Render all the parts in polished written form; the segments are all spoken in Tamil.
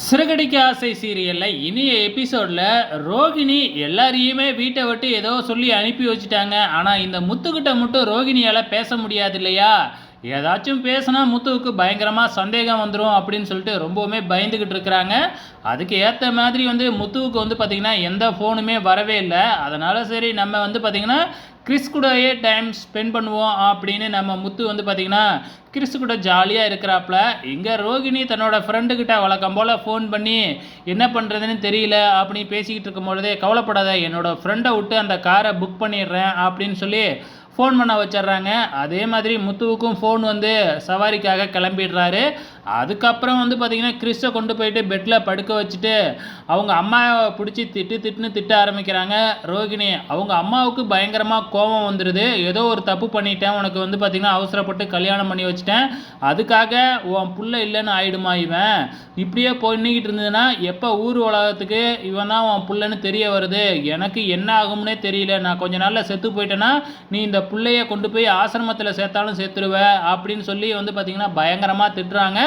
சிறகடிக்க ஆசை சீரியலில் இனிய எபிசோடில் ரோகிணி எல்லாரையுமே வீட்டை விட்டு ஏதோ சொல்லி அனுப்பி வச்சுட்டாங்க. ஆனால் இந்த முத்துக்கிட்ட மட்டும் ரோகிணியால் பேச முடியாது இல்லையா? ஏதாச்சும் பேசினா முத்துவுக்கு பயங்கரமாக சந்தேகம் வந்துடும் அப்படின்னு சொல்லிட்டு ரொம்பவுமே பயந்துக்கிட்டு இருக்கிறாங்க. அதுக்கு ஏற்ற மாதிரி முத்துவுக்கு பார்த்திங்கன்னா எந்த ஃபோனுமே வரவே இல்லை. அதனால் சரி நம்ம பார்த்திங்கன்னா கிறிஸ் கூடயே டைம் ஸ்பெண்ட் பண்ணுவோம் அப்படின்னு நம்ம முத்து பார்த்திங்கன்னா கிறிஸ் கூட ஜாலியாக இருக்கிறாப்புல. இங்கே ரோகிணி தன்னோட ஃப்ரெண்டுக்கிட்ட வழக்கம் போல் ஃபோன் பண்ணி என்ன பண்ணுறதுன்னு தெரியல அப்படின்னு பேசிக்கிட்டு இருக்கும் பொழுதே, கவலைப்படாத, என்னோடய ஃப்ரெண்டை விட்டு அந்த காரை புக் பண்ணிடுறேன் அப்படின்னு சொல்லி ஃபோன் பண்ண வச்சிட்றாங்க. அதே மாதிரி முத்துவுக்கும் ஃபோன் சவாரிக்காக கிளம்பிடுறாரு. அதுக்கப்புறம் பார்த்திங்கன்னா கிறிஸை கொண்டு போயிட்டு பெட்டில் படுக்க வச்சுட்டு அவங்க அம்மாவை பிடிச்சி திட்ட ஆரம்பிக்கிறாங்க ரோகிணி. அவங்க அம்மாவுக்கு பயங்கரமாக கோபம் வந்துடுது. ஏதோ ஒரு தப்பு பண்ணிட்டேன், உனக்கு பார்த்திங்கன்னா அவசரப்பட்டு கல்யாணம் பண்ணி வச்சுட்டேன், அதுக்காக உன் புள்ள இல்லைன்னு ஆயிடுமா, இவன் இப்படியே பண்ணிக்கிட்டு இருந்ததுன்னா எப்போ ஊர் உலகத்துக்கு இவன் தான் உன் புள்ளன்னு தெரிய வருது, எனக்கு என்ன ஆகும்னே தெரியல, நான் கொஞ்ச நாளில் செத்து போயிட்டேன்னா நீ இந்த பிள்ளைய கொண்டு போய் ஆசிரமத்தில் சேர்த்தாலும் சேர்த்துருவ அப்படின்னு சொல்லி பார்த்திங்கன்னா பயங்கரமாக திட்டுறாங்க.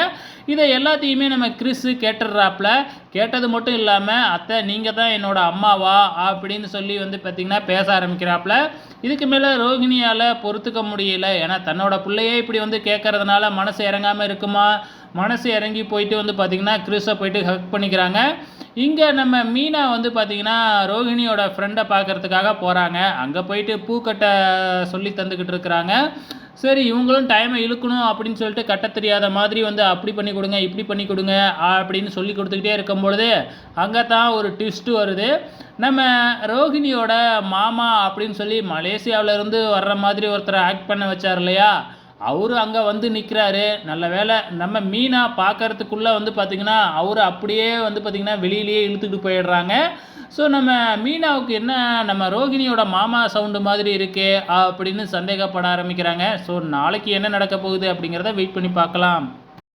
இதை எல்லாத்தையுமே நம்ம கிறிஸ் கேட்டுடுறாப்புல. கேட்டது மட்டும் இல்லாமல், அத்தை நீங்கள் தான் என்னோட அம்மாவா அப்படின்னு சொல்லி பார்த்திங்கன்னா பேச ஆரம்பிக்கிறாப்புல. இதுக்கு மேலே ரோகிணியால் பொறுத்துக்க முடியல. ஏன்னா தன்னோட பிள்ளையே இப்படி கேட்கறதுனால மனசு இறங்காமல் இருக்குமா? மனசு இறங்கி போயிட்டு பார்த்திங்கன்னா கிறிஸை போயிட்டு ஹக் பண்ணிக்கிறாங்க. இங்கே நம்ம மீனா பார்த்திங்கன்னா ரோஹிணியோட ஃப்ரெண்டை பார்க்குறதுக்காக போகிறாங்க. அங்கே போயிட்டு பூக்கட்டை சொல்லி தந்துக்கிட்டு இருக்கிறாங்க. சரி, இவங்களும் டைமை இழுக்கணும் அப்படின்னு சொல்லிட்டு கட்ட தெரியாத மாதிரி அப்படி பண்ணி கொடுங்க, இப்படி பண்ணி கொடுங்க அப்படின்னு சொல்லி கொடுத்துக்கிட்டே இருக்கும்பொழுது அங்கே தான் ஒரு ட்விஸ்ட்டு வருது. நம்ம ரோஹிணியோட மாமா அப்படின்னு சொல்லி மலேசியாவிலேருந்து வர்ற மாதிரி ஒருத்தரை ஆக்ட் பண்ண வச்சார் இல்லையா, அவரு அங்கே நிற்கிறாரு. நல்ல வேலை நம்ம மீனா பார்க்கறதுக்குள்ளே பார்த்திங்கன்னா அவரு அப்படியே பார்த்திங்கன்னா வெளியிலேயே இழுத்துக்கிட்டு போயிடுறாங்க. ஸோ நம்ம மீனாவுக்கு என்ன நம்ம ரோகிணியோட மாமா சவுண்டு மாதிரி இருக்கே அப்படின்னு சந்தேகப்பட ஆரம்பிக்கிறாங்க. ஸோ நாளைக்கு என்ன நடக்க போகுது அப்படிங்கிறத வெயிட் பண்ணி பார்க்கலாம்.